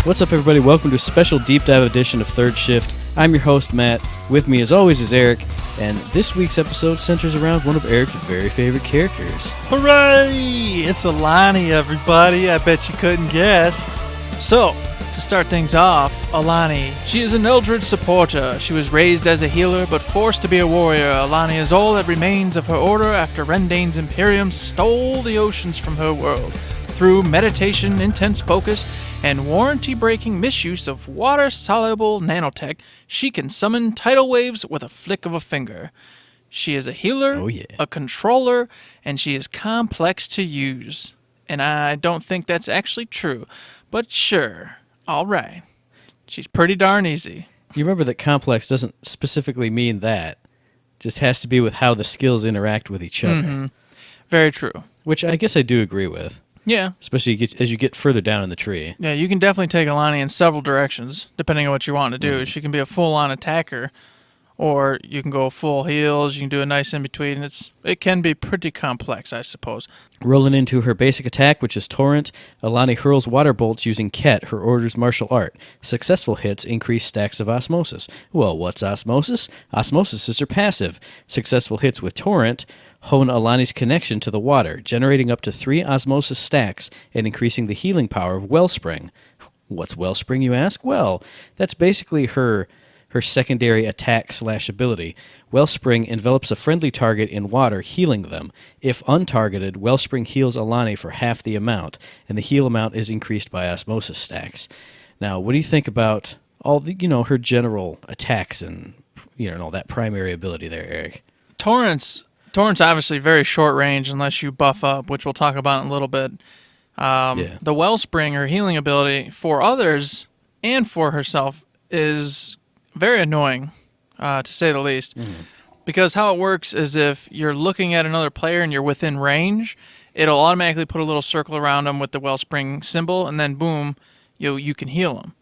What's up, everybody? Welcome to a special deep dive edition of Third Shift. I'm your host, Matt. With me, as always, is Eric, and this week's episode centers around one of Eric's very favorite characters. Hooray! It's Alani, everybody. I bet you couldn't guess. So, to start things off, Alani. She is an Eldritch supporter. She was raised as a healer, but forced to be a warrior. Alani is all that remains of her order after Rendain's Imperium stole the oceans from her world. Through meditation, intense focus, and warranty-breaking misuse of water-soluble nanotech, she can summon tidal waves with a flick of a finger. She is a healer, a controller, and she is complex to use. And I don't think that's actually true, but sure. All right. She's pretty darn easy. You remember that complex doesn't specifically mean that. It just has to be with how the skills interact with each other. Mm-hmm. Very true. Which I guess I do agree with. Yeah. Especially as you get further down in the tree. Yeah, you can definitely take Alani in several directions, depending on what you want to do. She can be a full-on attacker, or you can go full heals, you can do a nice in-between. It can be pretty complex, I suppose. Rolling into her basic attack, which is Torrent, Alani hurls water bolts using Ket, her order's martial art. Successful hits increase stacks of osmosis. Well, what's osmosis? Osmosis is her passive. Successful hits with Torrent hone Alani's connection to the water, generating up to 3 osmosis stacks and increasing the healing power of Wellspring. What's Wellspring, you ask? Well, that's basically her secondary attack/ability. Wellspring envelops a friendly target in water, healing them. If untargeted, Wellspring heals Alani for half the amount, and the heal amount is increased by osmosis stacks. Now, what do you think about all the, her general attacks and, all that primary ability there, Eric? Torrent's obviously very short range unless you buff up, which we'll talk about in a little bit. The Wellspring, her healing ability, for others and for herself, is very annoying, to say the least. Because how it works is if you're looking at another player and you're within range, it'll automatically put a little circle around them with the Wellspring symbol, and then boom, you can heal them.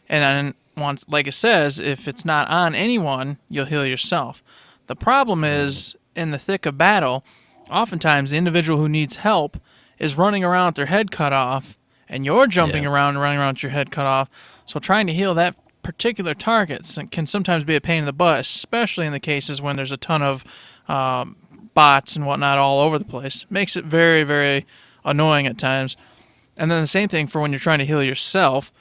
And then once, like it says, if it's not on anyone, you'll heal yourself. The problem is, in the thick of battle, oftentimes the individual who needs help is running around with their head cut off, and you're jumping around and running around with your head cut off. So trying to heal that particular target can sometimes be a pain in the butt, especially in the cases when there's a ton of bots and whatnot all over the place. Makes it very, very annoying at times. And then the same thing for when you're trying to heal yourself.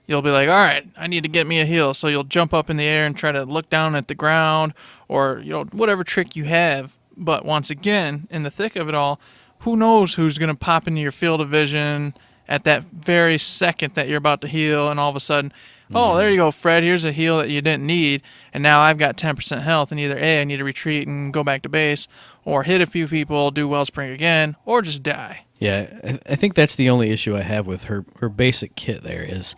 You'll be like, all right, I need to get me a heal. So you'll jump up in the air and try to look down at the ground or, whatever trick you have. But once again, in the thick of it all, who knows who's going to pop into your field of vision at that very second that you're about to heal, and all of a sudden, oh, there you go, Fred, here's a heal that you didn't need, and now I've got 10% health, and either A, I need to retreat and go back to base, or hit a few people, do Wellspring again, or just die. Yeah, I think that's the only issue I have with her basic kit there is,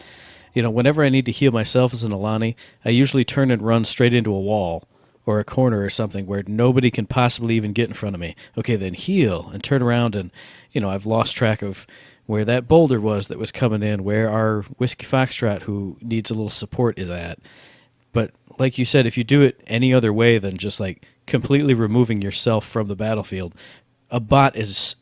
whenever I need to heal myself as an Alani, I usually turn and run straight into a wall or a corner or something where nobody can possibly even get in front of me. Okay, then heal and turn around and, I've lost track of where that boulder was that was coming in, where our Whiskey Foxtrot, who needs a little support, is at. But like you said, if you do it any other way than just like completely removing yourself from the battlefield, a bot is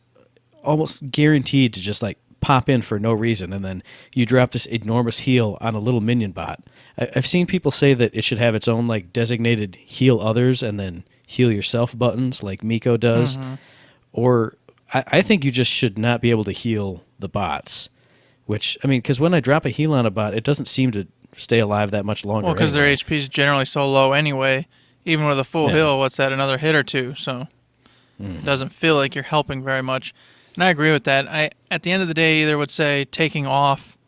almost guaranteed to just like pop in for no reason, and then you drop this enormous heal on a little minion bot. I've seen people say that it should have its own like designated heal others and then heal yourself buttons like Miko does. Or I think you just should not be able to heal the bots, which, because when I drop a heal on a bot, it doesn't seem to stay alive that much longer. Well, because their HP is generally so low anyway, even with a full heal, what's that, another hit or two, so it doesn't feel like you're helping very much. And I agree with that. At the end of the day, either would say taking off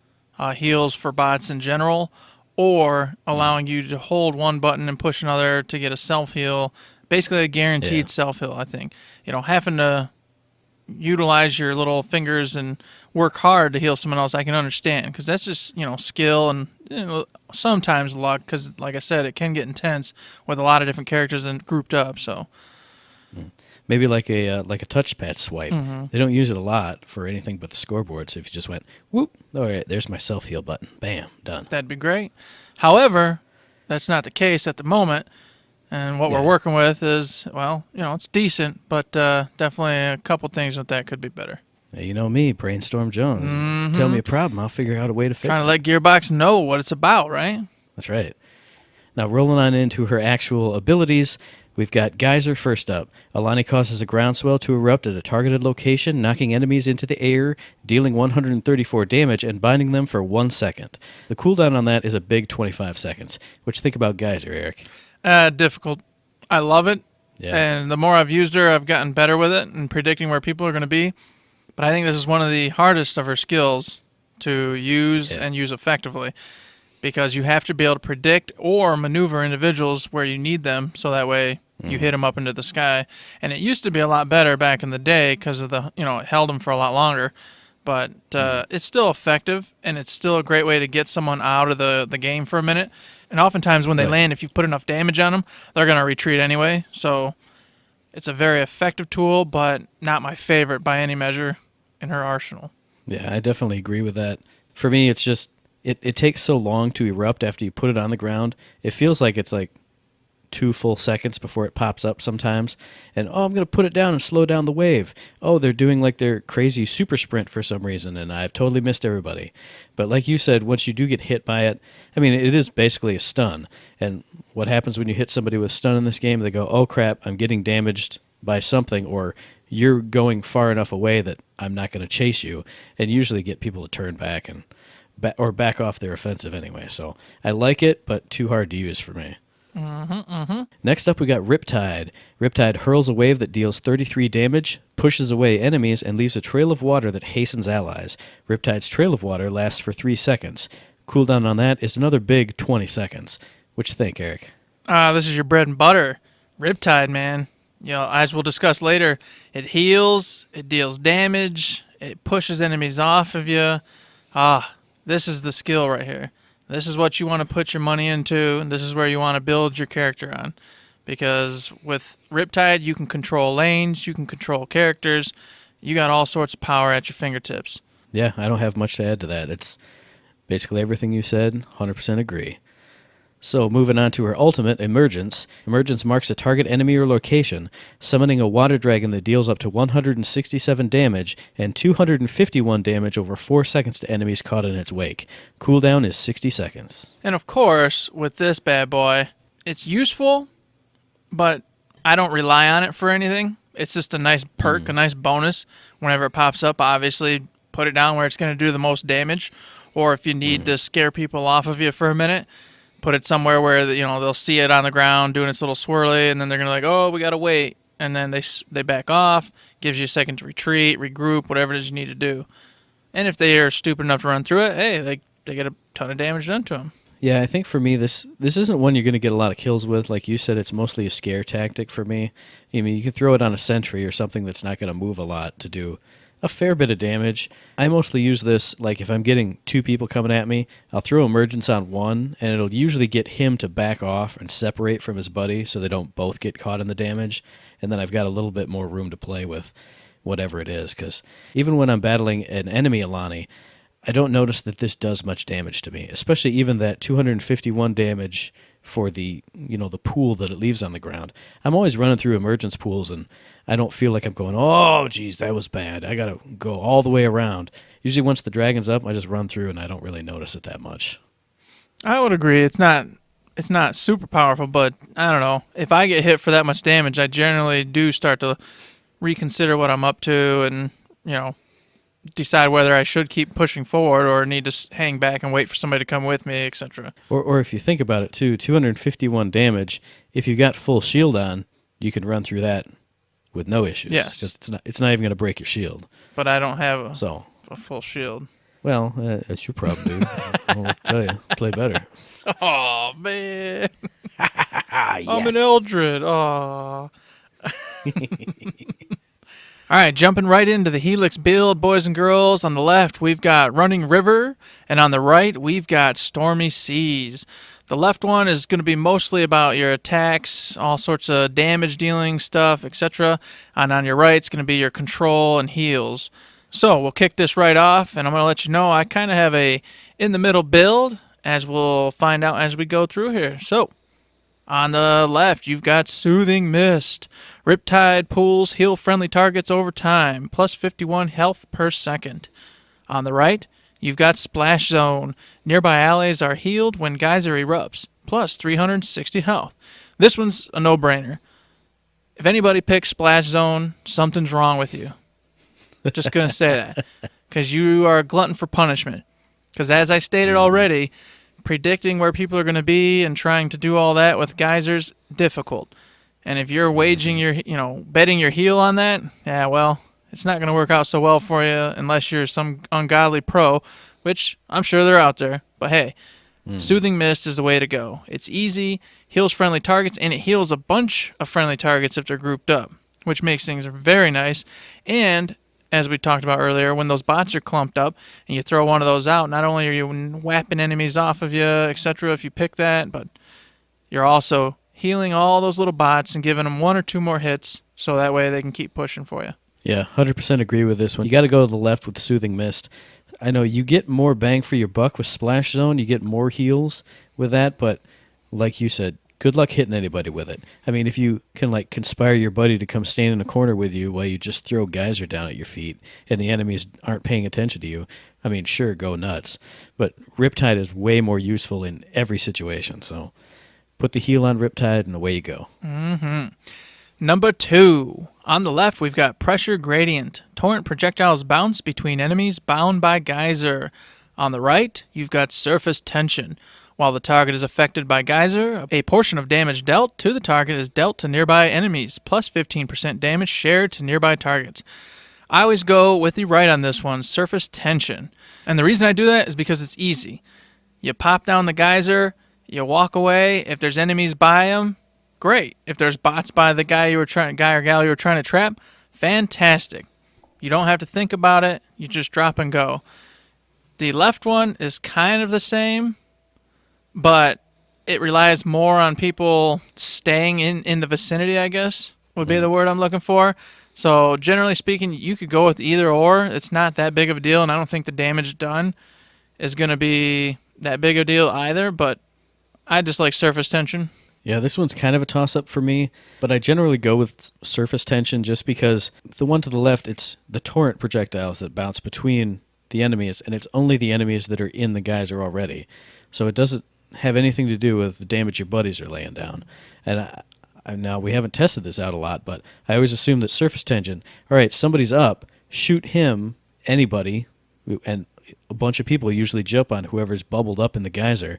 heals for bots in general, or allowing you to hold one button and push another to get a self-heal. Basically a guaranteed self-heal, I think. Having to utilize your little fingers and work hard to heal someone else, I can understand. Because that's just, skill and sometimes luck. Because, like I said, it can get intense with a lot of different characters and grouped up, so... Maybe like a touchpad swipe. They don't use it a lot for anything but the scoreboard. So if you just went, whoop, all right, there's my self-heal button. Bam, done. That'd be great. However, that's not the case at the moment. And what we're working with is, it's decent, but definitely a couple things with that could be better. You know me, Brainstorm Jones. Tell me a problem, I'll figure out a way to fix it. Trying to let Gearbox know what it's about, right? That's right. Now, rolling on into her actual abilities, we've got Geyser first up. Alani causes a groundswell to erupt at a targeted location, knocking enemies into the air, dealing 134 damage, and binding them for 1 second. The cooldown on that is a big 25 seconds. What you think about Geyser, Eric? Difficult. I love it. Yeah. And the more I've used her, I've gotten better with it and predicting where people are going to be. But I think this is one of the hardest of her skills to use and use effectively, because you have to be able to predict or maneuver individuals where you need them, so that way you hit them up into the sky. And it used to be a lot better back in the day because of the, it held them for a lot longer. But it's still effective, and it's still a great way to get someone out of the game for a minute. And oftentimes when they land, if you've put enough damage on them, they're going to retreat anyway. So it's a very effective tool, but not my favorite by any measure in her arsenal. Yeah, I definitely agree with that. For me, it's just, it takes so long to erupt after you put it on the ground. It feels like it's like 2 full seconds before it pops up sometimes. And, I'm going to put it down and slow down the wave. Oh, they're doing like their crazy super sprint for some reason, and I've totally missed everybody. But like you said, once you do get hit by it, I mean, it is basically a stun. And what happens when you hit somebody with stun in this game? They go, oh, crap, I'm getting damaged by something, or you're going far enough away that I'm not going to chase you, and usually get people to turn back and back off their offensive anyway. So I like it, but too hard to use for me. Next up, we got Riptide. Riptide hurls a wave that deals 33 damage, pushes away enemies, and leaves a trail of water that hastens allies. Riptide's trail of water lasts for 3 seconds. Cooldown on that is another big 20 seconds. What you think, Eric? This is your bread and butter. Riptide, man. As we'll discuss later, it heals, it deals damage, it pushes enemies off of you. This is the skill right here. This is what you want to put your money into, and this is where you want to build your character on. Because with Riptide, you can control lanes, you can control characters, you got all sorts of power at your fingertips. Yeah, I don't have much to add to that. It's basically everything you said, 100% agree. So, moving on to her ultimate, Emergence. Emergence marks a target enemy or location, summoning a water dragon that deals up to 167 damage and 251 damage over 4 seconds to enemies caught in its wake. Cooldown is 60 seconds. And of course, with this bad boy, it's useful, but I don't rely on it for anything. It's just a nice perk, a nice bonus. Whenever it pops up, obviously, put it down where it's going to do the most damage. Or if you need to scare people off of you for a minute, put it somewhere where they'll see it on the ground doing its little swirly, and then they're gonna oh, we gotta wait, and then they back off. Gives you a second to retreat, regroup, whatever it is you need to do. And if they are stupid enough to run through it, hey, they get a ton of damage done to them. Yeah, I think for me this isn't one you're going to get a lot of kills with. Like you said, it's mostly a scare tactic for me. I mean, you can throw it on a sentry or something that's not going to move a lot to do a fair bit of damage. I mostly use this, like if I'm getting 2 people coming at me, I'll throw Emergence on one, and it'll usually get him to back off and separate from his buddy so they don't both get caught in the damage, and then I've got a little bit more room to play with whatever it is, because even when I'm battling an enemy Alani, I don't notice that this does much damage to me, especially even that 251 damage for the the pool that it leaves on the ground. I'm always running through emergence pools, and I don't feel like I'm going, oh, geez, that was bad. I got to go all the way around. Usually once the dragon's up, I just run through, and I don't really notice it that much. I would agree. It's not super powerful, but I don't know. If I get hit for that much damage, I generally do start to reconsider what I'm up to and, decide whether I should keep pushing forward or need to hang back and wait for somebody to come with me, etc. Or if you think about it, too, 251 damage, if you got full shield on, you can run through that with no issues. Yes. Because it's not even going to break your shield. But I don't have a full shield. Well, that's your problem, dude. I'll tell you, play better. Oh, man. Yes. I'm an Eldred. Oh. All right, jumping right into the Helix build, boys and girls. On the left, we've got Running River, and on the right, we've got Stormy Seas. The left one is going to be mostly about your attacks, all sorts of damage dealing stuff, etc. And on your right, it's going to be your control and heals. So we'll kick this right off, and I'm going to let you know I kind of have a in-the-middle build, as we'll find out as we go through here. So On the left, you've got Soothing Mist. Riptide pulls heal friendly targets over time, plus 51 health per second. On the right, you've got Splash Zone. Nearby allies are healed when Geyser erupts, plus 360 health. This one's a no-brainer. If anybody picks Splash Zone, something's wrong with you. Just going to say that. Because you are a glutton for punishment. Because as I stated already, predicting where people are going to be and trying to do all that with geysers, difficult. And if you're waging your, betting your heel on that, yeah, well, it's not going to work out so well for you unless you're some ungodly pro, which I'm sure they're out there. But hey, Soothing Mist is the way to go. It's easy, heals friendly targets, and it heals a bunch of friendly targets if they're grouped up, which makes things very nice. And as we talked about earlier, when those bots are clumped up and you throw one of those out, not only are you whapping enemies off of you, etc., if you pick that, but you're also healing all those little bots and giving them one or two more hits so that way they can keep pushing for you. Yeah, 100% agree with this one. You got to go to the left with the Soothing Mist. I know you get more bang for your buck with Splash Zone. You get more heals with that, but like you said, good luck hitting anybody with it. I mean, if you can conspire your buddy to come stand in a corner with you while you just throw Geyser down at your feet and the enemies aren't paying attention to you, I mean, sure, go nuts. But Riptide is way more useful in every situation, so put the heal on Riptide and away you go. Number 2. On the left, we've got Pressure Gradient. Torrent projectiles bounce between enemies bound by Geyser. On the right, you've got Surface Tension. While the target is affected by Geyser, a portion of damage dealt to the target is dealt to nearby enemies, plus 15% damage shared to nearby targets. I always go with the right on this one, Surface Tension. And the reason I do that is because it's easy. You pop down the Geyser, you walk away. If there's enemies by them, great. If there's bots by the guy or gal you were trying to trap, fantastic. You don't have to think about it. You just drop and go. The left one is kind of the same, but it relies more on people staying in the vicinity, I guess, would be the word I'm looking for. So generally speaking, you could go with either or. It's not that big of a deal, and I don't think the damage done is going to be that big of a deal either, but I just like Surface Tension. Yeah, this one's kind of a toss-up for me, but I generally go with Surface Tension just because the one to the left, it's the torrent projectiles that bounce between the enemies, and it's only the enemies that are in the geyser already. So it doesn't have anything to do with the damage your buddies are laying down. And now we haven't tested this out a lot, but I always assume that Surface Tension, all right, somebody's up, shoot him, anybody, and a bunch of people usually jump on whoever's bubbled up in the geyser,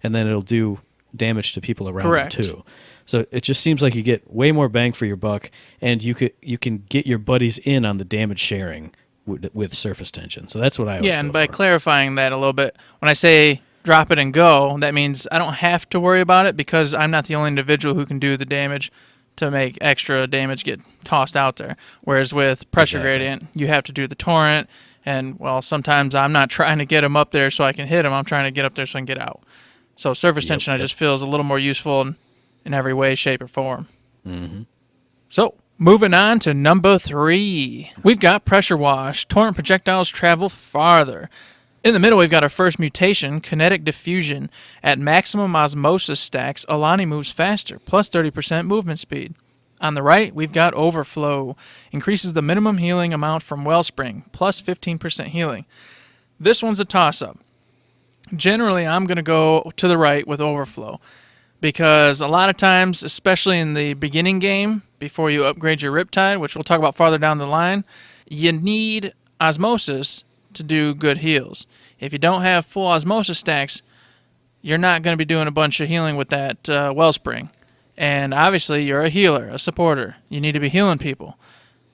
and then it'll do damage to people around Correct. them too. So it just seems like you get way more bang for your buck, and you can get your buddies in on the damage sharing with Surface Tension. So that's what I always Yeah, and go by for. clarifying that a little bit, when I say drop it and go, that means I don't have to worry about it because I'm not the only individual who can do the damage to make extra damage get tossed out there. Whereas with Pressure Gradient, you have to do the torrent, and, well, sometimes I'm not trying to get them up there so I can hit them. I'm trying to get up there so I can get out. So Surface Tension I just feel is a little more useful in every way, shape, or form. Mm-hmm. So, moving on to number 3. We've got Pressure Wash. Torrent projectiles travel farther. In the middle, we've got our first mutation, Kinetic Diffusion. At maximum osmosis stacks, Alani moves faster, plus 30% movement speed. On the right, we've got Overflow. Increases the minimum healing amount from Wellspring, plus 15% healing. This one's a toss-up. Generally, I'm going to go to the right with Overflow because a lot of times, especially in the beginning game, before you upgrade your Riptide, which we'll talk about farther down the line, you need Osmosis to do good heals. If you don't have full Osmosis stacks, you're not going to be doing a bunch of healing with that Wellspring. And obviously, you're a healer, a supporter. You need to be healing people.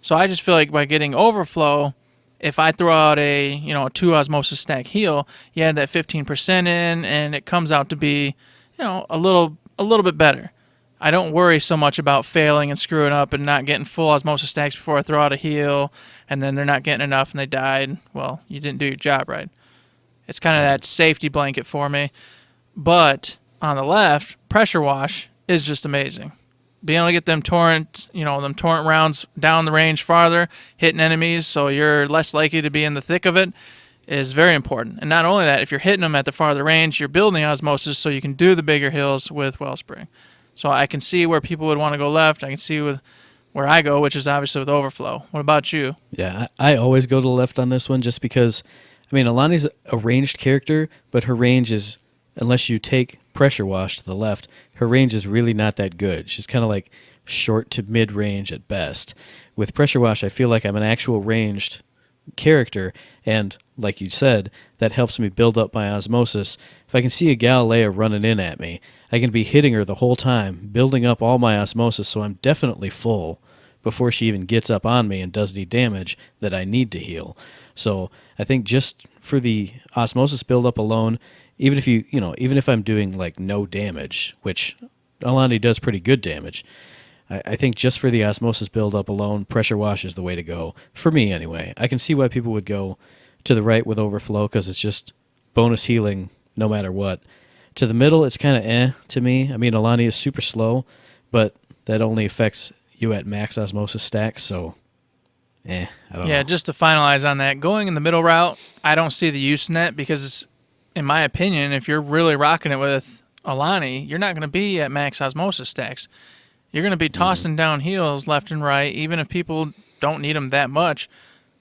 So I just feel like by getting Overflow, if I throw out a 2 Osmosis stack heal, you add that 15% in, and it comes out to be, a little bit better. I don't worry so much about failing and screwing up and not getting full Osmosis stacks before I throw out a heal, and then they're not getting enough and they died. Well, you didn't do your job right. It's kind of that safety blanket for me. But on the left, Pressure Wash is just amazing. Being able to get them torrent rounds down the range farther, hitting enemies so you're less likely to be in the thick of it, is very important. And not only that, if you're hitting them at the farther range, you're building Osmosis so you can do the bigger hills with Wellspring. So I can see where people would want to go left. I can see where I go, which is obviously with overflow. What about you? Yeah, I always go to the left on this one just because, I mean, Alani's a ranged character, but her range is, unless you take Pressure Wash to the left, her range is really not that good. She's kind of like short to mid-range at best. With Pressure Wash, I feel like I'm an actual ranged character, and like you said, that helps me build up my osmosis. If I can see a Galilea running in at me, I can be hitting her the whole time, building up all my osmosis, so I'm definitely full before she even gets up on me and does any damage that I need to heal. So I think just for the osmosis buildup alone, even if even if I'm doing like no damage, which Alani does pretty good damage, I think just for the osmosis buildup alone, Pressure Wash is the way to go. For me, anyway. I can see why people would go to the right with Overflow because it's just bonus healing no matter what. To the middle, it's kind of to me. I mean, Alani is super slow, but that only affects you at max osmosis stacks, so I don't know. Yeah, just to finalize on that, going in the middle route, I don't see the use in that because, in my opinion, if you're really rocking it with Alani, you're not going to be at max osmosis stacks. You're going to be tossing down heals left and right, even if people don't need them that much.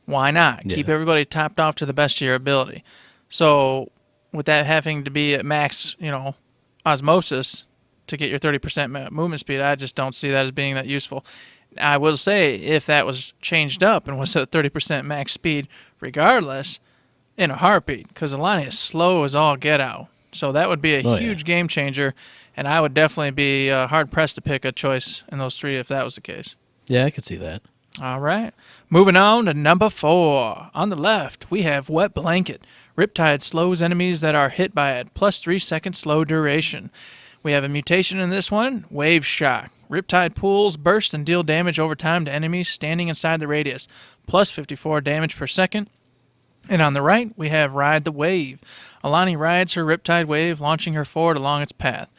Why not? Yeah. Keep everybody topped off to the best of your ability. So, with that having to be at max, osmosis to get your 30% movement speed, I just don't see that as being that useful. I will say, if that was changed up and was at 30% max speed, regardless, in a heartbeat, because Alani is slow as all get out. So that would be a huge game changer, and I would definitely be hard-pressed to pick a choice in those three if that was the case. Yeah, I could see that. All right. Moving on to number 4. On the left, we have Wet Blanket. Riptide slows enemies that are hit by it, plus 3-second slow duration. We have a mutation in this one, Wave Shock. Riptide pools burst and deal damage over time to enemies standing inside the radius, plus 54 damage per second. And on the right, we have Ride the Wave. Alani rides her Riptide Wave, launching her forward along its path.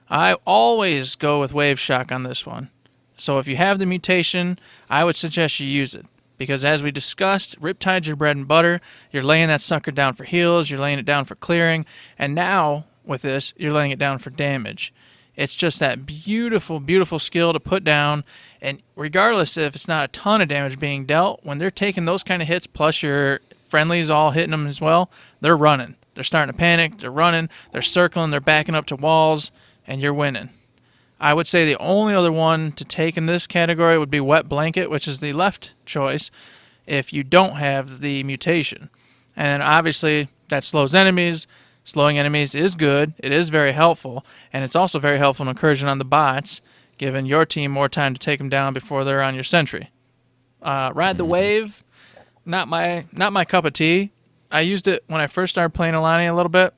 I always go with Wave Shock on this one. So if you have the mutation, I would suggest you use it. Because as we discussed, Riptide's your bread and butter. You're laying that sucker down for heals, you're laying it down for clearing, and now, with this, you're laying it down for damage. It's just that beautiful, beautiful skill to put down, and regardless if it's not a ton of damage being dealt, when they're taking those kind of hits, plus your friendlies all hitting them as well, they're running. They're starting to panic, they're running, they're circling, they're backing up to walls, and you're winning. I would say the only other one to take in this category would be Wet Blanket, which is the left choice if you don't have the mutation. And obviously, that slows enemies. Slowing enemies is good. It is very helpful. And it's also very helpful in incursion on the bots, giving your team more time to take them down before they're on your sentry. Ride the Wave, not my cup of tea. I used it when I first started playing Alani a little bit,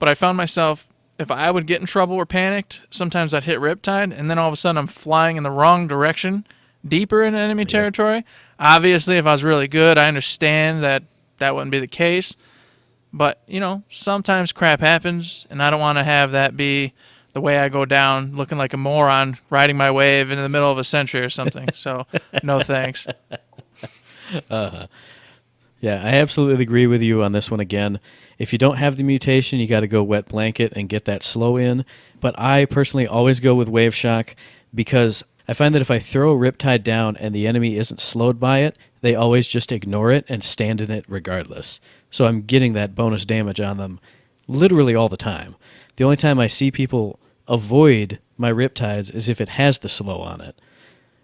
but I found myself, if I would get in trouble or panicked, sometimes I'd hit Riptide, and then all of a sudden I'm flying in the wrong direction, deeper in enemy territory. Obviously, if I was really good, I understand that that wouldn't be the case. But, sometimes crap happens, and I don't want to have that be the way I go down looking like a moron riding my wave in the middle of a sentry or something. So, no thanks. Yeah, I absolutely agree with you on this one again. If you don't have the mutation, you got to go Wet Blanket and get that slow in. But I personally always go with Wave Shock because I find that if I throw a Riptide down and the enemy isn't slowed by it, they always just ignore it and stand in it regardless. So I'm getting that bonus damage on them literally all the time. The only time I see people avoid my Riptides is if it has the slow on it.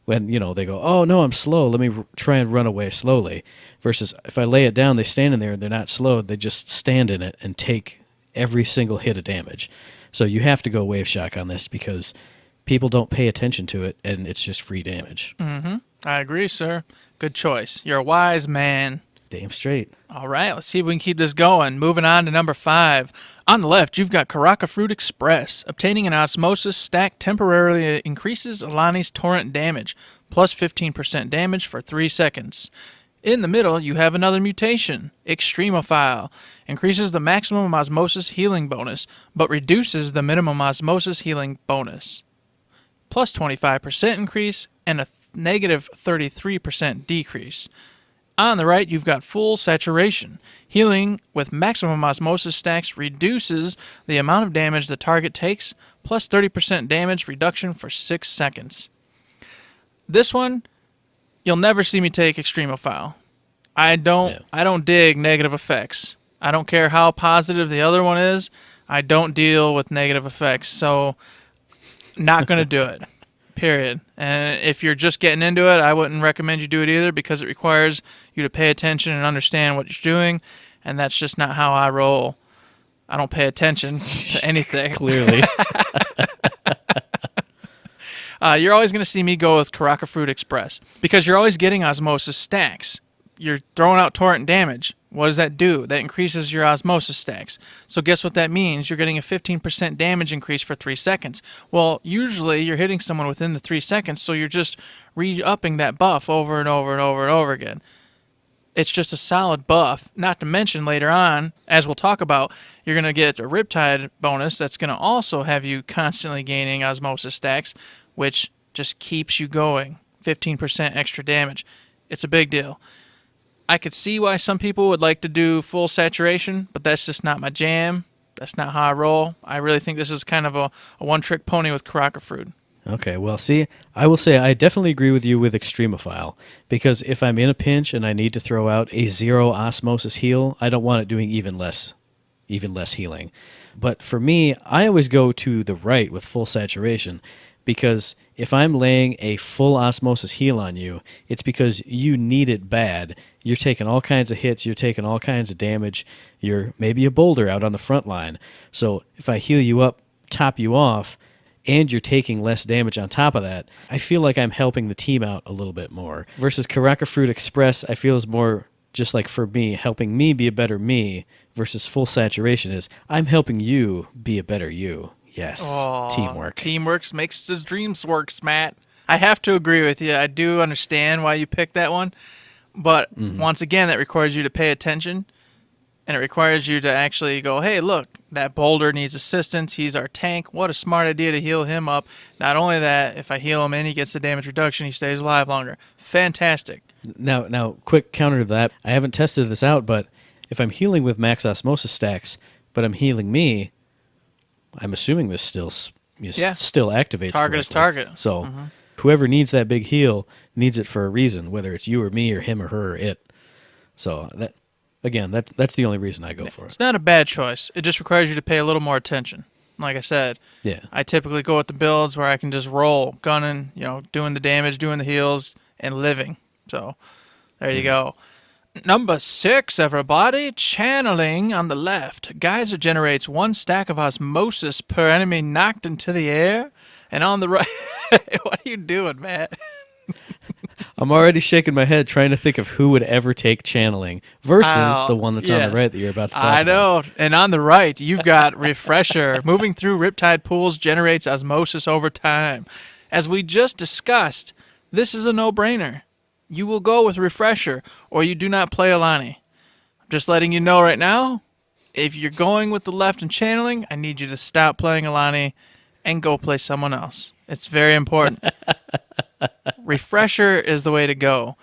When, they go, oh, no, I'm slow, let me try and run away slowly. Versus if I lay it down, they stand in there and they're not slowed, they just stand in it and take every single hit of damage. So you have to go Wave Shock on this because people don't pay attention to it and it's just free damage. Mm-hmm. I agree, sir. Good choice. You're a wise man. Damn straight. All right, let's see if we can keep this going. Moving on to number 5. On the left, you've got Karaka Fruit Express. Obtaining an osmosis stack temporarily increases Alani's torrent damage, plus 15% damage for 3 seconds. In the middle, you have another mutation, Extremophile. Increases the maximum osmosis healing bonus, but reduces the minimum osmosis healing bonus. Plus 25% increase and a negative 33% decrease. On the right, you've got full saturation. Healing with maximum osmosis stacks reduces the amount of damage the target takes, plus 30% damage reduction for 6 seconds. This one, you'll never see me take Extremophile. I don't dig negative effects. I don't care how positive the other one is. I don't deal with negative effects, so not going to do it. Period. And if you're just getting into it, I wouldn't recommend you do it either because it requires you to pay attention and understand what you're doing, and that's just not how I roll. I don't pay attention to anything. Clearly. You're always going to see me go with Caraca Fruit Express because you're always getting osmosis stacks. You're throwing out torrent damage. What does that do? That increases your osmosis stacks. So guess what that means? You're getting a 15% damage increase for 3 seconds. Well, usually you're hitting someone within the 3 seconds, so you're just re-upping that buff over and over and over and over again. It's just a solid buff. Not to mention later on, as we'll talk about, you're going to get a Riptide bonus that's going to also have you constantly gaining osmosis stacks, which just keeps you going. 15% extra damage. It's a big deal. I could see why some people would like to do full saturation, but that's just not my jam. That's not how I roll. I really think this is kind of a one-trick pony with Caraca Fruit. Okay, well, see, I will say I definitely agree with you with Extremophile, because if I'm in a pinch and I need to throw out a 0 osmosis heal, I don't want it doing even less healing. But for me, I always go to the right with full saturation, because if I'm laying a full osmosis heal on you, it's because you need it bad. You're taking all kinds of hits, you're taking all kinds of damage, you're maybe a boulder out on the front line. So if I heal you up, top you off, and you're taking less damage on top of that, I feel like I'm helping the team out a little bit more. Versus Caraca Fruit Express, I feel is more just like for me, helping me be a better me, versus full saturation is I'm helping you be a better you. Yes, teamwork. Teamwork makes his dreams work, Matt. I have to agree with you. I do understand why you picked that one. But once again, that requires you to pay attention. And it requires you to actually go, hey, look, that boulder needs assistance. He's our tank. What a smart idea to heal him up. Not only that, if I heal him and he gets the damage reduction, he stays alive longer. Fantastic. Now, quick counter to that. I haven't tested this out, but if I'm healing with max osmosis stacks, but I'm healing me, I'm assuming this still activates. Target is target. So whoever needs that big heal needs it for a reason, whether it's you or me or him or her or it. So that's the only reason I go for it. It's not a bad choice. It just requires you to pay a little more attention. Like I said, I typically go with the builds where I can just roll, gunning, doing the damage, doing the heals, and living. So there you go. Number 6, everybody, channeling on the left. Geyser generates 1 stack of osmosis per enemy knocked into the air. And on the right, what are you doing, Matt? I'm already shaking my head trying to think of who would ever take channeling versus the one that's on the right that you're about to talk about. I know. And on the right, you've got Refresher. Moving through Riptide pools generates osmosis over time. As we just discussed, this is a no-brainer. You will go with Refresher, or you do not play Alani. I'm just letting you know right now, if you're going with the left and channeling, I need you to stop playing Alani and go play someone else. It's very important. Refresher is the way to go.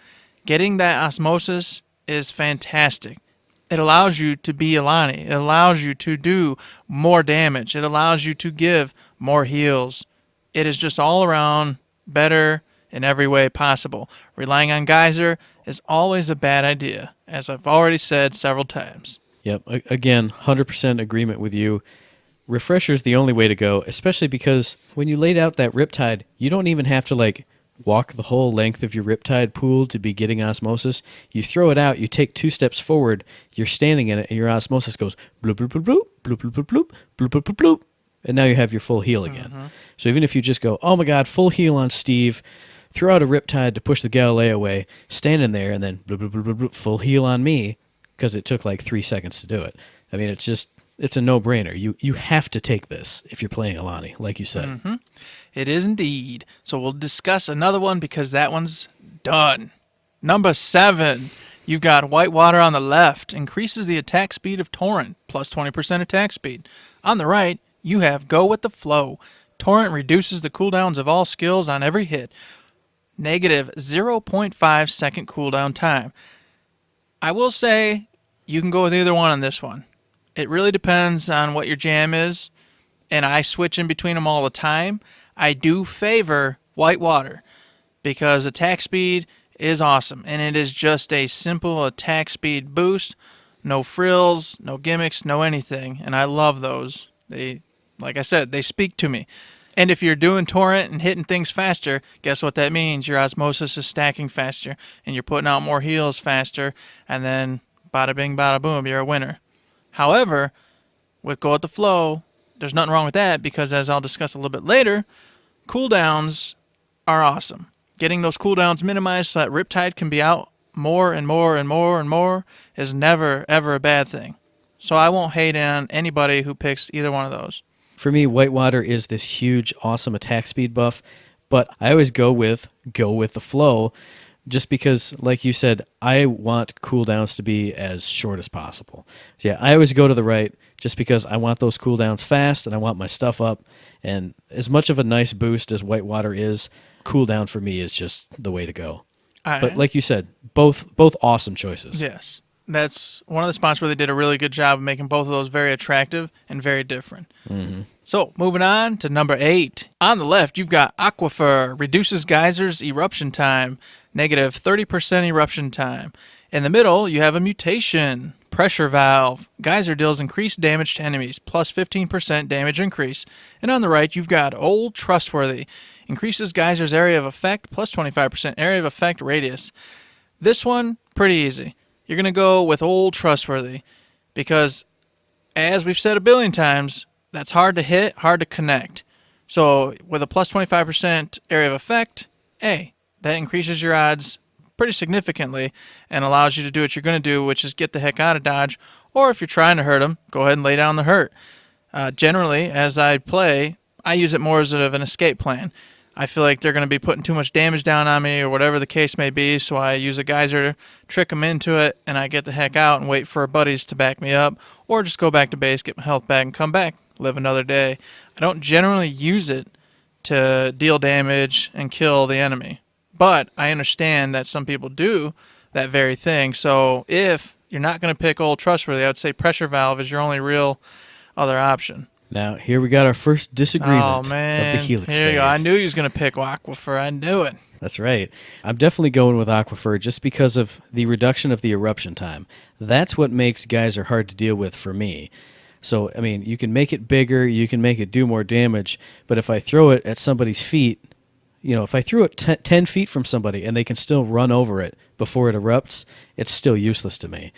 Getting that osmosis is fantastic. It allows you to be Alani. It allows you to do more damage. It allows you to give more heals. It is just all around better in every way possible. Relying on Geyser is always a bad idea, as I've already said several times. Yep. Again, 100% agreement with you. Refresher is the only way to go, especially because when you laid out that Riptide, you don't even have to walk the whole length of your Riptide pool to be getting osmosis. You throw it out, you take 2 steps forward, you're standing in it, and your osmosis goes bloop, bloop, bloop, bloop, bloop, bloop, bloop, bloop, bloop, bloop, bloop, bloop, and now you have your full heal again. So even if you just go, oh my god, full heal on Steve, throw out a Riptide to push the Galileo away, stand in there, and then bloop, bloop, bloop, bloop, bloop, full heal on me, because it took 3 seconds to do it. I mean, it's a no-brainer. You have to take this if you're playing Alani, like you said. It is indeed. So we'll discuss another one because that one's done. Number 7, you've got Whitewater on the left. Increases the attack speed of Torrent, plus 20% attack speed. On the right, you have Go with the Flow. Torrent reduces the cooldowns of all skills on every hit. Negative 0.5 second cooldown time. I will say you can go with either one on this one. It really depends on what your jam is, and I switch in between them all the time. I do favor white water because attack speed is awesome, and it is just a simple attack speed boost. No frills, no gimmicks, no anything, and I love those. They, like I said, they speak to me. And if you're doing torrent and hitting things faster, guess what that means? Your osmosis is stacking faster, and you're putting out more heals faster, and then bada bing, bada boom, you're a winner. However, with Go With The Flow, there's nothing wrong with that because, as I'll discuss a little bit later, cooldowns are awesome. Getting those cooldowns minimized so that Riptide can be out more and more and more and more is never, ever a bad thing. So I won't hate on anybody who picks either one of those. For me, Whitewater is this huge, awesome attack speed buff, but I always go with the flow just because, like you said, I want cooldowns to be as short as possible. So yeah, I always go to the right just because I want those cooldowns fast and I want my stuff up. And as much of a nice boost as Whitewater is, cooldown for me is just the way to go. But like you said, both awesome choices. Yes. That's one of the spots where they did a really good job of making both of those very attractive and very different. Mm-hmm. So, moving on to number 8. On the left, you've got Aquifer, reduces geysers eruption time, negative 30% eruption time. In the middle, you have a mutation, Pressure Valve, geyser deals increased damage to enemies, plus 15% damage increase. And on the right, you've got Old Trustworthy, increases geysers area of effect, plus 25% area of effect radius. This one, pretty easy. You're going to go with Old Trustworthy because, as we've said a billion times, that's hard to hit, hard to connect. So with a plus 25% area of effect, that increases your odds pretty significantly and allows you to do what you're going to do, which is get the heck out of dodge. Or if you're trying to hurt them, go ahead and lay down the hurt. Generally, as I play, I use it more as an escape plan. I feel like they're going to be putting too much damage down on me or whatever the case may be, so I use a geyser to trick them into it, and I get the heck out and wait for buddies to back me up, or just go back to base, get my health back, and come back, live another day. I don't generally use it to deal damage and kill the enemy, but I understand that some people do that very thing, so if you're not going to pick Old Trustworthy, I would say Pressure Valve is your only real other option. Now, here we got our first disagreement of the Helix phase. Here you go. I knew he was going to pick Aquifer. I knew it. That's right. I'm definitely going with Aquifer just because of the reduction of the eruption time. That's what makes geyser hard to deal with for me. So, I mean, you can make it bigger, you can make it do more damage, but if I throw it at somebody's feet, if I threw it 10 feet from somebody and they can still run over it before it erupts, it's still useless to me.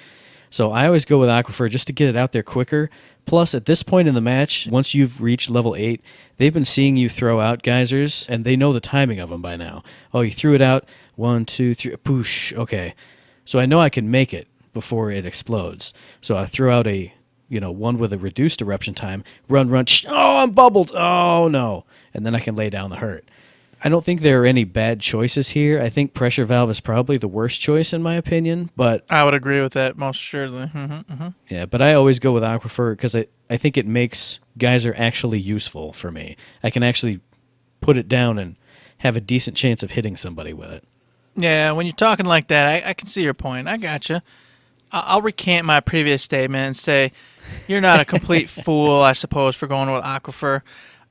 So I always go with Aquifer just to get it out there quicker. Plus, at this point in the match, once you've reached level 8, they've been seeing you throw out geysers, and they know the timing of them by now. Oh, you threw it out, 1, 2, 3, poosh, okay. So I know I can make it before it explodes. So I throw out a, one with a reduced eruption time, run, oh, I'm bubbled, oh no, and then I can lay down the hurt. I don't think there are any bad choices here. I think Pressure Valve is probably the worst choice in my opinion, but I would agree with that most surely. Yeah, but I always go with Aquifer because I think it makes geyser actually useful for me. I can actually put it down and have a decent chance of hitting somebody with it. Yeah, when you're talking like that, I can see your point. I gotcha. I'll recant my previous statement and say you're not a complete fool, I suppose, for going with Aquifer.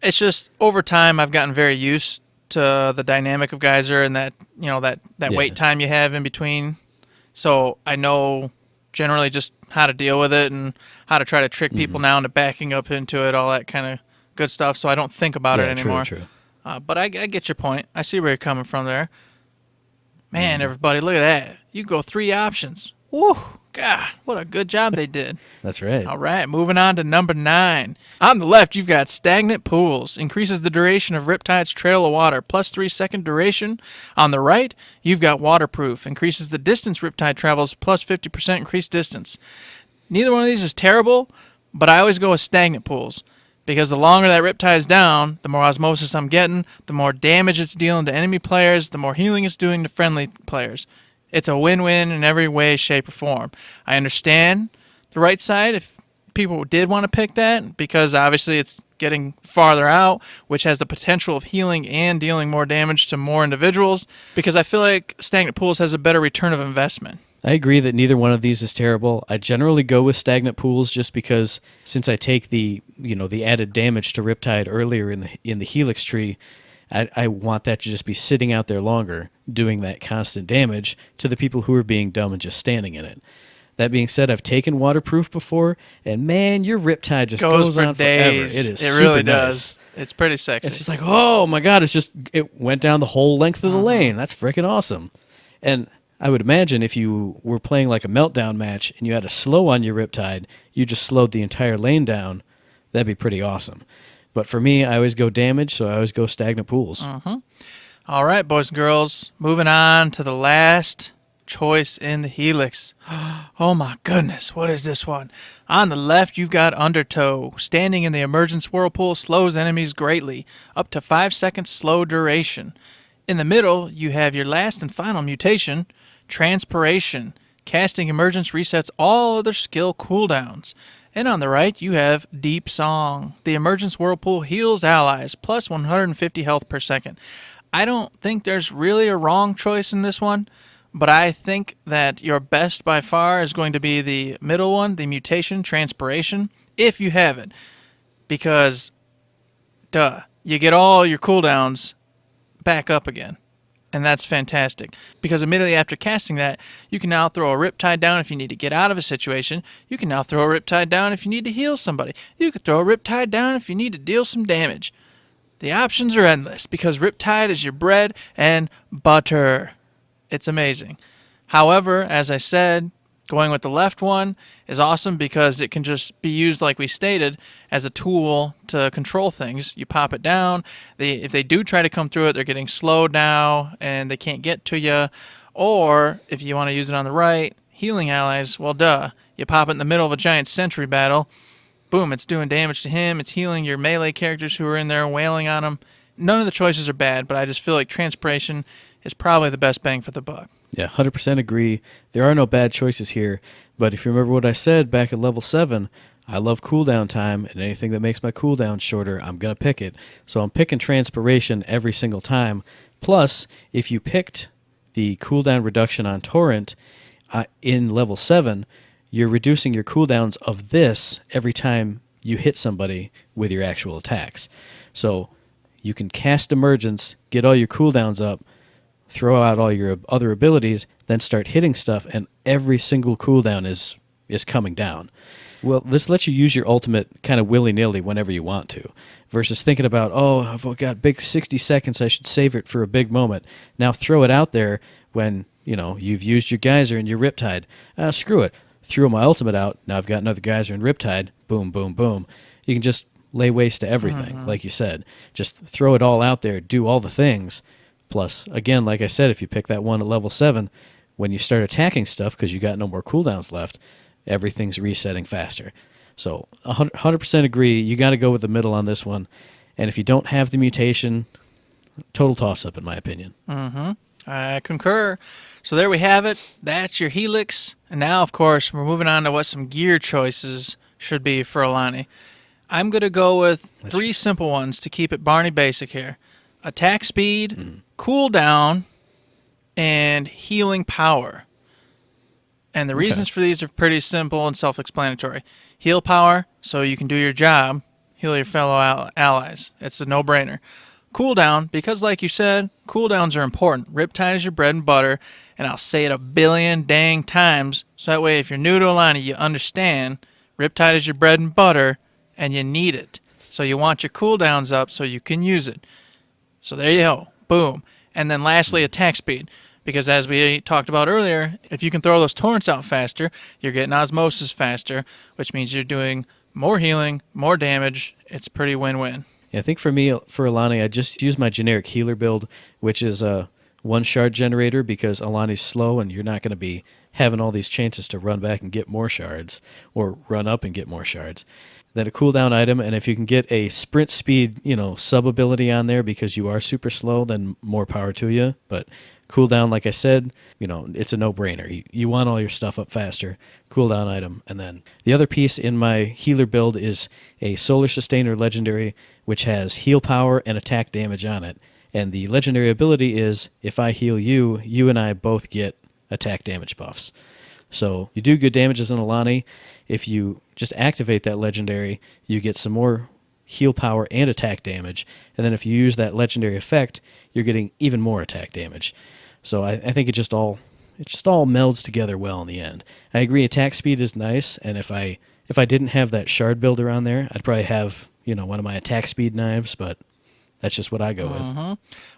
It's just over time I've gotten very used to the dynamic of geyser and that wait time you have in between. So I know generally just how to deal with it and how to try to trick people now into backing up into it, all that kind of good stuff. So I don't think about it anymore. True. But I get your point. I see where you're coming from there. Man, everybody, look at that. You go 3 options. Woo! God, what a good job they did. That's right. All right, moving on to number 9. On the left, you've got Stagnant Pools. Increases the duration of Riptide's trail of water, plus 3-second duration. On the right, you've got Waterproof. Increases the distance Riptide travels, plus 50% increased distance. Neither one of these is terrible, but I always go with Stagnant Pools. Because the longer that Riptide is down, the more osmosis I'm getting, the more damage it's dealing to enemy players, the more healing it's doing to friendly players. It's a win-win in every way, shape, or form. I understand the right side if people did want to pick that, because obviously it's getting farther out, which has the potential of healing and dealing more damage to more individuals, because I feel like Stagnant Pools has a better return of investment. I agree that neither one of these is terrible. I generally go with Stagnant Pools just because since I take the added damage to Riptide earlier in the Helix tree, I want that to just be sitting out there longer, doing that constant damage to the people who are being dumb and just standing in it. That being said, I've taken Waterproof before, and man, your Riptide just goes on days. forever. It is It super really nice. does. It's pretty sexy. It's just like, oh my god, it went down the whole length of the lane. That's freaking awesome. And I would imagine if you were playing like a Meltdown match and you had a slow on your Riptide, you just slowed the entire lane down, that'd be pretty awesome. But for me, I always go damage, so I always go Stagnant Pools. All right, boys and girls, moving on to the last choice in the Helix. Oh my goodness, what is this one? On the left, you've got Undertow. Standing in the Emergence Whirlpool slows enemies greatly, up to 5 seconds slow duration. In the middle, you have your last and final mutation, Transpiration. Casting Emergence resets all other skill cooldowns. And on the right, you have Deep Song. The Emergence Whirlpool heals allies, plus 150 health per second. I don't think there's really a wrong choice in this one, but I think that your best by far is going to be the middle one, the Mutation Transpiration, if you have it. Because, you get all your cooldowns back up again. And that's fantastic. Because immediately after casting that, you can now throw a Riptide down if you need to get out of a situation. You can now throw a Riptide down if you need to heal somebody. You can throw a Riptide down if you need to deal some damage. The options are endless because Riptide is your bread and butter. It's amazing. However, as I said, going with the left one is awesome because it can just be used, like we stated, as a tool to control things. You pop it down. If they do try to come through it, they're getting slowed now and they can't get to you. Or if you want to use it on the right, healing allies, well, you pop it in the middle of a giant sentry battle. Boom, it's doing damage to him. It's healing your melee characters who are in there, wailing on him. None of the choices are bad, but I just feel like Transpiration is probably the best bang for the buck. Yeah, 100% agree. There are no bad choices here, but if you remember what I said back at level 7, I love cooldown time, and anything that makes my cooldown shorter, I'm going to pick it. So I'm picking Transpiration every single time. Plus, if you picked the cooldown reduction on Torrent in level 7, you're reducing your cooldowns of this every time you hit somebody with your actual attacks. So you can cast Emergence, get all your cooldowns up, throw out all your other abilities, then start hitting stuff, and every single cooldown is coming down. Well, this lets you use your ultimate kind of willy-nilly whenever you want to, versus thinking about, oh, I've got big 60 seconds, I should save it for a big moment. Now throw it out there when, you've used your Geyser and your Riptide. Screw it. Threw my ultimate out, now I've got another Geyser and Riptide. Boom, boom, boom. You can just lay waste to everything, like you said. Just throw it all out there, do all the things. Plus, again, like I said, if you pick that one at level 7, when you start attacking stuff, because you got no more cooldowns left, everything's resetting faster. So 100% agree, you got to go with the middle on this one. And if you don't have the mutation, total toss-up in my opinion. I concur. So there we have it. That's your Helix. And now, of course, we're moving on to what some gear choices should be for Alani. I'm going to go with three simple ones to keep it Barney basic here. Attack speed, cooldown, and healing power. And the reasons for these are pretty simple and self-explanatory. Heal power, so you can do your job, heal your fellow allies. It's a no-brainer. Cooldown, because like you said, cooldowns are important. Riptide is your bread and butter, and I'll say it a billion dang times, so that way if you're new to Alani, you understand Riptide is your bread and butter, and you need it. So you want your cooldowns up so you can use it. So there you go. Boom. And then lastly, attack speed. Because as we talked about earlier, if you can throw those torrents out faster, you're getting osmosis faster, which means you're doing more healing, more damage. It's pretty win-win. Yeah, I think for me, for Alani, I just use my generic healer build, which is a one shard generator because Alani's slow and you're not going to be having all these chances to run back and get more shards or run up and get more shards. Then a cooldown item, and if you can get a sprint speed, sub ability on there because you are super slow, then more power to you. But Cooldown, like I said, it's a no-brainer. You want all your stuff up faster. Cooldown item. And then the other piece in my healer build is a Solar Sustainer legendary, which has heal power and attack damage on it. And the legendary ability is, if I heal you, you and I both get attack damage buffs. So you do good damage as an Alani. If you just activate that legendary, you get some more heal power and attack damage. And then if you use that legendary effect, you're getting even more attack damage. So I think it just all melds together well in the end. I agree, attack speed is nice, and if I didn't have that shard builder on there, I'd probably have one of my attack speed knives, but that's just what I go with.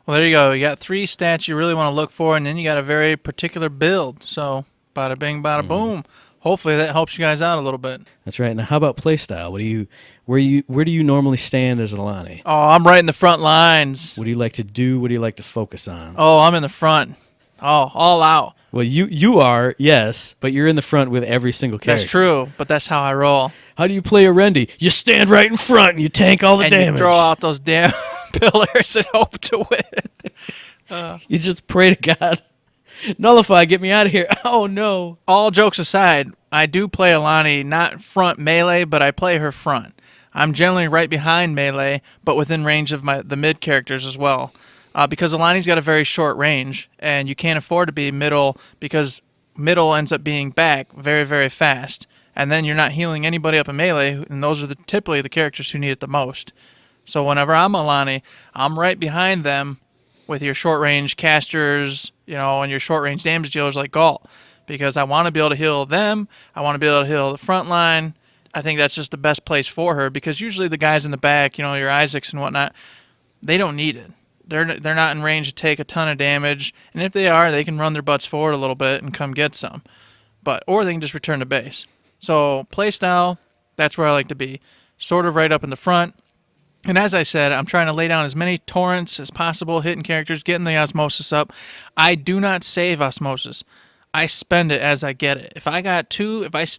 Well, there you go. You got 3 stats you really want to look for, and then you got a very particular build. So bada bing, bada boom. Hopefully that helps you guys out a little bit. That's right. Now, how about playstyle? Where do you normally stand as Alani? Oh, I'm right in the front lines. What do you like to do? What do you like to focus on? Oh, I'm in the front. Oh, all out. Well, you are, yes, but you're in the front with every single character. That's true, but that's how I roll. How do you play a Rendy? You stand right in front and you tank all the damage. And you throw out those damn pillars and hope to win. You just pray to God. Nullify, get me out of here. Oh, no. All jokes aside, I do play Alani not front melee, but I play her front. I'm generally right behind melee, but within range of the mid characters as well. Because Alani's got a very short range, and you can't afford to be middle because middle ends up being back very, very fast. And then you're not healing anybody up in melee, and those are typically the characters who need it the most. So whenever I'm Alani, I'm right behind them with your short range casters, and your short range damage dealers like Galt, because I want to be able to heal them. I want to be able to heal the front line. I think that's just the best place for her, because usually the guys in the back, your Isaacs and whatnot, they don't need it. They're not in range to take a ton of damage, and if they are, they can run their butts forward a little bit and come get some. Or they can just return to base. So playstyle, that's where I like to be, sort of right up in the front. And as I said, I'm trying to lay down as many torrents as possible, hitting characters, getting the osmosis up. I do not save osmosis. I spend it as I get it. If I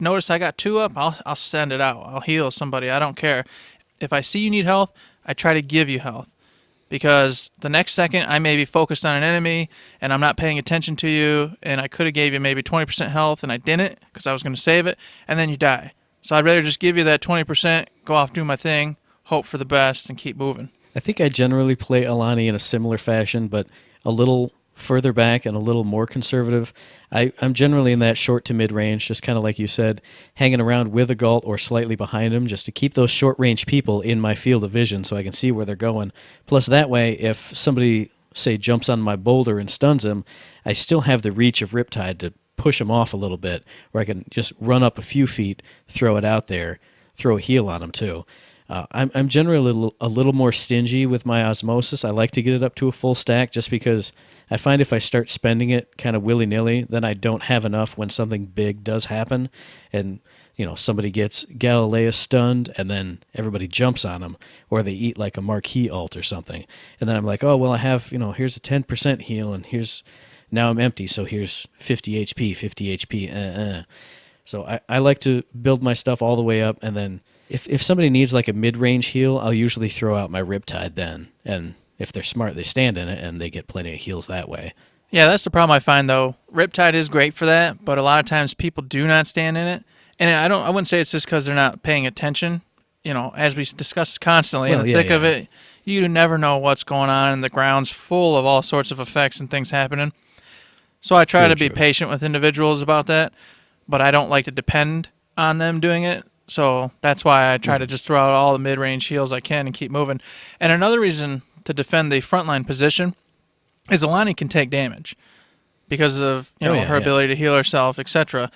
notice I got 2 up, I'll send it out. I'll heal somebody. I don't care. If I see you need health, I try to give you health. Because the next second I may be focused on an enemy and I'm not paying attention to you, and I could have gave you maybe 20% health and I didn't because I was going to save it, and then you die. So I'd rather just give you that 20%, go off, do my thing, hope for the best, and keep moving. I think I generally play Alani in a similar fashion, but a little further back and a little more conservative. I'm generally in that short to mid-range, just kind of like you said, hanging around with a Galt or slightly behind him just to keep those short-range people in my field of vision so I can see where they're going. Plus, that way, if somebody, say, jumps on my boulder and stuns him, I still have the reach of Riptide to push him off a little bit, where I can just run up a few feet, throw it out there, throw a heal on him too. I'm generally a little more stingy with my osmosis. I like to get it up to a full stack just because I find if I start spending it kind of willy-nilly, then I don't have enough when something big does happen. And, somebody gets Galileo stunned and then everybody jumps on them, or they eat like a marquee ult or something. And then I'm like, oh, well, I have, here's a 10% heal and now I'm empty, so here's 50 HP. So I like to build my stuff all the way up, and then if somebody needs like a mid-range heal, I'll usually throw out my Riptide then. And if they're smart, they stand in it and they get plenty of heals that way. Yeah, that's the problem I find though. Riptide is great for that, but a lot of times people do not stand in it. And I wouldn't say it's just because they're not paying attention. As we discuss constantly in the thick of it, you never know what's going on, and the ground's full of all sorts of effects and things happening. So I try to be patient with individuals about that, but I don't like to depend on them doing it. So that's why I try to just throw out all the mid-range heals I can and keep moving. And another reason to defend the frontline position is Alani can take damage because of her ability to heal herself, etc.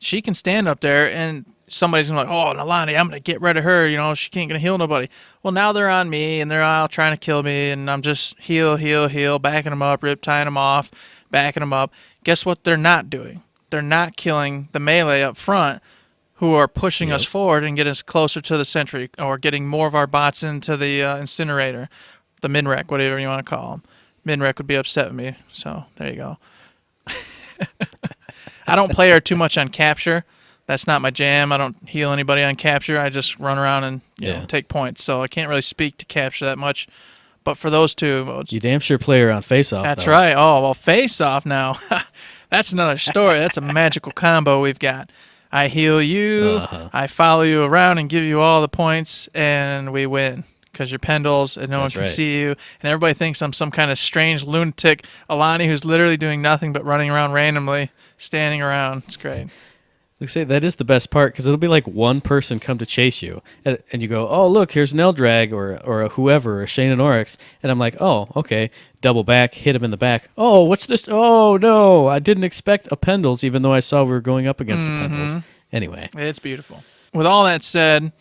She can stand up there and somebody's going to be like, oh, Alani, I'm going to get rid of her. She can't going to heal nobody. Well, now they're on me and they're all trying to kill me, and I'm just heal, backing them up, tying them off, backing them up. Guess what they're not doing? They're not killing the melee up front, who are pushing us forward and getting us closer to the sentry, or getting more of our bots into the incinerator, the Minrek, whatever you want to call them. Minrek would be upset with me, so there you go. I don't play her too much on capture. That's not my jam. I don't heal anybody on capture. I just run around and take points, so I can't really speak to capture that much. But for those two modes, you damn sure play her on Face Off. That's though. right. Oh, well, Face Off now. That's another story. That's a magical combo we've got. I heal you, I follow you around and give you all the points, and we win. Because you're Pendles and no one can see you. And everybody thinks I'm some kind of strange lunatic Alani who's literally doing nothing but running around randomly, standing around. It's great. Like say that is the best part because it'll be like one person come to chase you, and you go, "Oh, look, here's an Eldrag or a whoever, or Shane and Oryx," and I'm like, "Oh, okay." Double back, hit him in the back. Oh, what's this? Oh no, I didn't expect a Pendles, even though I saw we were going up against the Pendles. Anyway, it's beautiful. With all that said,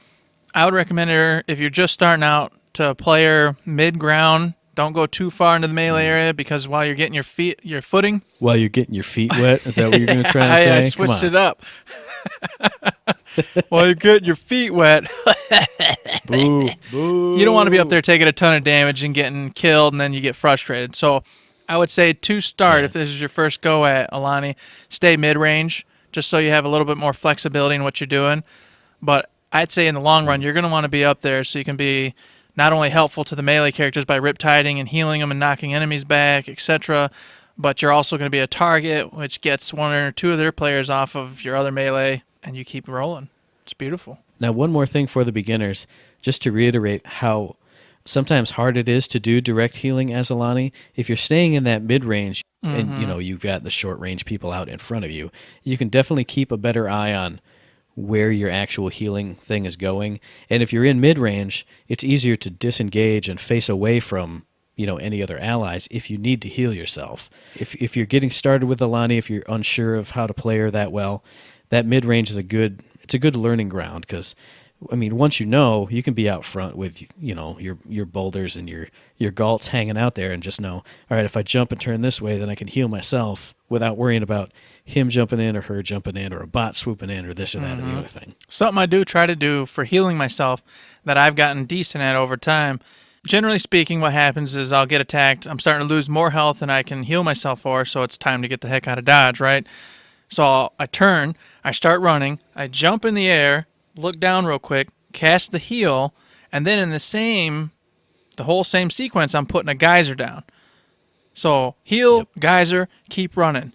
I would recommend her if you're just starting out to play her mid-ground. Don't go too far into the melee area because while you're getting your footing. While you're getting your feet wet? Is that what you're going to try and say? I switched it up. While you're getting your feet wet. Boo, boo. You don't want to be up there taking a ton of damage and getting killed and then you get frustrated. So I would say to start, if this is your first go at Alani, stay mid-range just so you have a little bit more flexibility in what you're doing. But I'd say in the long run, you're going to want to be up there so you can be not only helpful to the melee characters by riptiding and healing them and knocking enemies back, etc., but you're also going to be a target, which gets one or two of their players off of your other melee, and you keep rolling. It's beautiful. Now, one more thing for the beginners, just to reiterate how sometimes hard it is to do direct healing as Alani. If you're staying in that mid-range and you've got the short-range people out in front of you, you can definitely keep a better eye on where your actual healing thing is going. And if you're in mid-range, it's easier to disengage and face away from any other allies if you need to heal yourself. If you're getting started with Alani, if you're unsure of how to play her that well, that mid-range is a good learning ground because once you can be out front with your boulders and your gaults hanging out there and just know, all right, if I jump and turn this way, then I can heal myself without worrying about him jumping in or her jumping in or a bot swooping in or this or that or the other thing. Something I do try to do for healing myself that I've gotten decent at over time. Generally speaking, what happens is I'll get attacked. I'm starting to lose more health than I can heal myself for, so it's time to get the heck out of Dodge, right? So I turn, I start running, I jump in the air, look down real quick, cast the heal, and then in the whole same sequence, I'm putting a geyser down. So heal, geyser, keep running.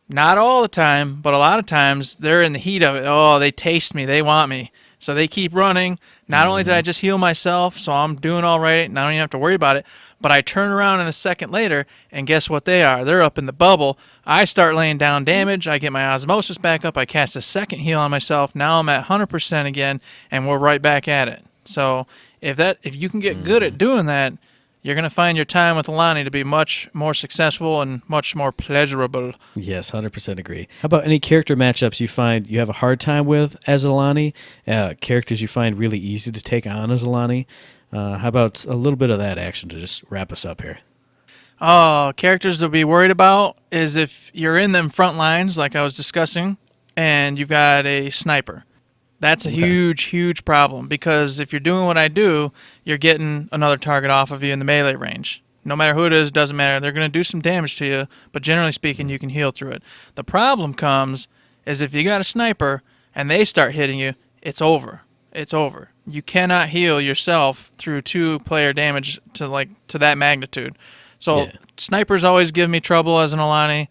Not all the time, but a lot of times they're in the heat of it. Oh, they taste me, they want me. So they keep running. Not only did I just heal myself, so I'm doing all right, and I don't even have to worry about it, but I turn around in a second later, and guess what they are? They're up in the bubble. I start laying down damage. I get my osmosis back up. I cast a second heal on myself. Now I'm at 100% again, and we're right back at it. So if you can get good at doing that, you're going to find your time with Alani to be much more successful and much more pleasurable. Yes, 100% agree. How about any character matchups you find you have a hard time with as Alani? Characters you find really easy to take on as Alani? How about a little bit of that action to just wrap us up here? Characters to be worried about is if you're in them front lines, like I was discussing, and you've got a sniper. That's a huge, huge problem because if you're doing what I do, you're getting another target off of you in the melee range. No matter who it is, doesn't matter. They're going to do some damage to you, but generally speaking, you can heal through it. The problem comes is if you got a sniper and they start hitting you, it's over. It's over. You cannot heal yourself through 2-player damage to that magnitude. So snipers always give me trouble as an Alani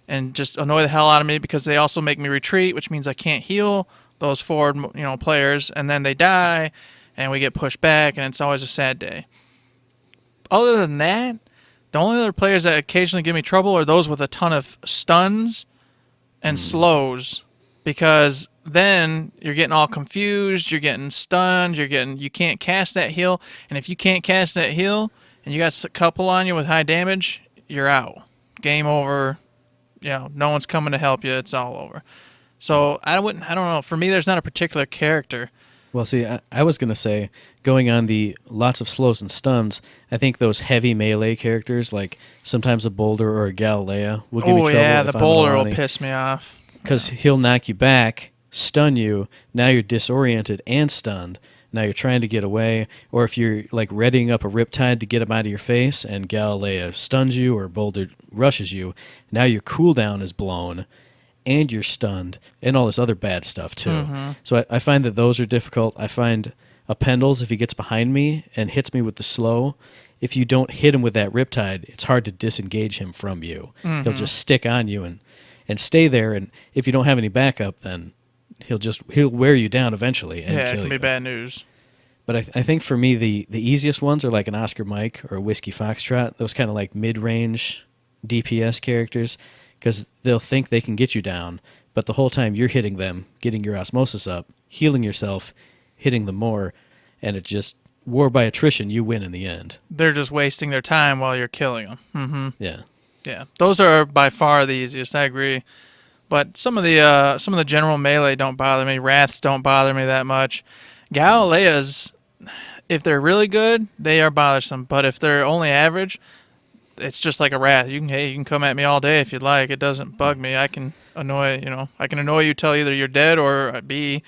and just annoy the hell out of me because they also make me retreat, which means I can't heal those forward, players, and then they die, and we get pushed back, and it's always a sad day. Other than that, the only other players that occasionally give me trouble are those with a ton of stuns and slows, because then you're getting all confused, you're getting stunned, you can't cast that heal, and if you can't cast that heal, and you got a couple on you with high damage, you're out. Game over. No one's coming to help you. It's all over. So I don't know. For me, there's not a particular character. Well, see, I was going to say, going on the lots of slows and stuns, I think those heavy melee characters, like sometimes a Boulder or a Galilea, will give me trouble. Oh, yeah, the Boulder will piss me off. Because he'll knock you back, stun you, now you're disoriented and stunned. Now you're trying to get away, or if you're readying up a Riptide to get him out of your face and Galilea stuns you or Boulder rushes you, now your cooldown is blown and you're stunned and all this other bad stuff too. So I find that those are difficult. I find a Pendles, if he gets behind me and hits me with the slow, if you don't hit him with that Riptide, it's hard to disengage him from you. Mm-hmm. He'll just stick on you and stay there. And if you don't have any backup, then he'll wear you down eventually and kill you. Yeah, it can be bad news. But I think for me, the easiest ones are like an Oscar Mike or a Whiskey Foxtrot, those kind of like mid-range DPS characters, because they'll think they can get you down, but the whole time you're hitting them, getting your osmosis up, healing yourself, hitting them more, and it just, war by attrition, you win in the end. They're just wasting their time while you're killing them. Mm-hmm. Yeah. Yeah, those are by far the easiest, I agree. But some of the general melee don't bother me. Wraths don't bother me that much. Galileas, if they're really good, they are bothersome. But if they're only average, it's just like a Wrath. You can come at me all day if you'd like. It doesn't bug me. I can annoy you till either you're dead or B,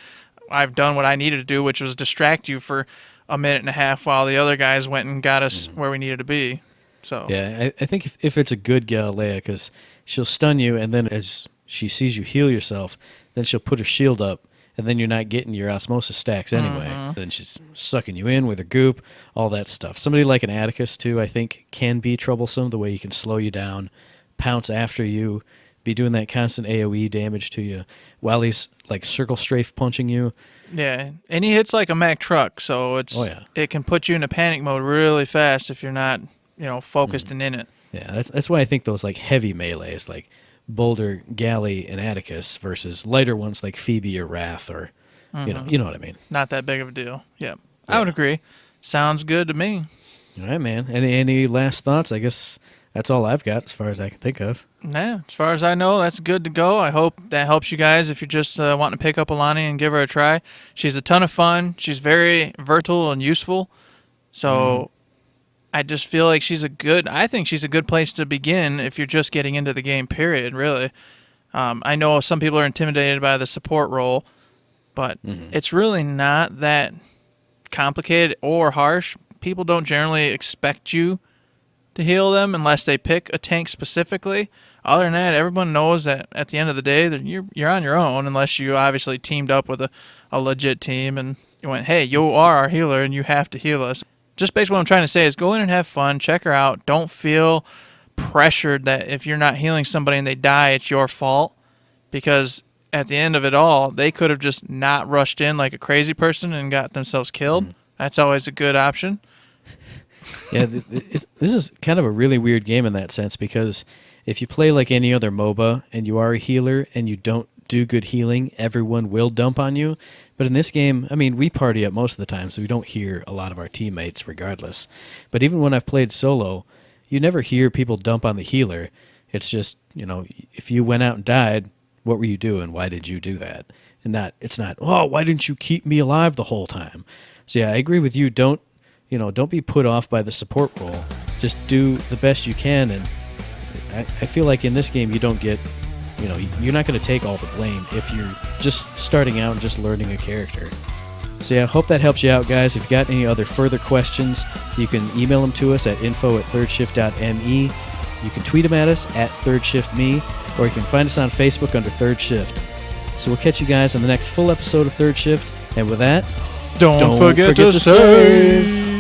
I've done what I needed to do, which was distract you for a minute and a half while the other guys went and got us where we needed to be. So yeah, I think if it's a good Galilea, because she'll stun you, and then as she sees you heal yourself, then she'll put her shield up, and then you're not getting your osmosis stacks anyway. Mm-hmm. Then she's sucking you in with her goop, all that stuff. Somebody like an Atticus, too, I think can be troublesome, the way he can slow you down, pounce after you, be doing that constant AoE damage to you while he's like circle strafe punching you. Yeah, and he hits like a Mack truck, so it can put you into panic mode really fast if you're not focused and in it. Yeah, that's why I think those like heavy melees like Boulder, Galley, and Atticus versus lighter ones like Phoebe or Wrath or you know what I mean. Not that big of a deal. Yep. Yeah. I would agree. Sounds good to me. All right, man. Any last thoughts? I guess that's all I've got as far as I can think of. Yeah, as far as I know, that's good to go. I hope that helps you guys if you're just wanting to pick up Alani and give her a try. She's a ton of fun. She's very versatile and useful. So I just feel like I think she's a good place to begin if you're just getting into the game, period, really. I know some people are intimidated by the support role, but it's really not that complicated or harsh. People don't generally expect you to heal them unless they pick a tank specifically. Other than that, everyone knows that at the end of the day, that you're on your own unless you obviously teamed up with a legit team and you went, hey, you are our healer and you have to heal us. Just basically what I'm trying to say is go in and have fun, check her out. Don't feel pressured that if you're not healing somebody and they die, it's your fault. Because at the end of it all, they could have just not rushed in like a crazy person and got themselves killed. That's always a good option. Yeah, this is kind of a really weird game in that sense, because if you play like any other MOBA and you are a healer and you don't do good healing, everyone will dump on you. But in this game, I mean, we party up most of the time, so we don't hear a lot of our teammates regardless. But even when I've played solo, you never hear people dump on the healer. It's just, if you went out and died, what were you doing? Why did you do that? And it's not, oh, why didn't you keep me alive the whole time? So yeah, I agree with you. Don't be put off by the support role. Just do the best you can. And I feel like in this game, you don't get, you're not going to take all the blame if you're just starting out and just learning a character. So yeah, I hope that helps you out, guys. If you got any other further questions, you can email them to us at info@thirdshift.me. You can tweet them at us at ThirdShiftMe, or you can find us on Facebook under Third Shift. So we'll catch you guys on the next full episode of Third Shift. And with that, don't forget to save.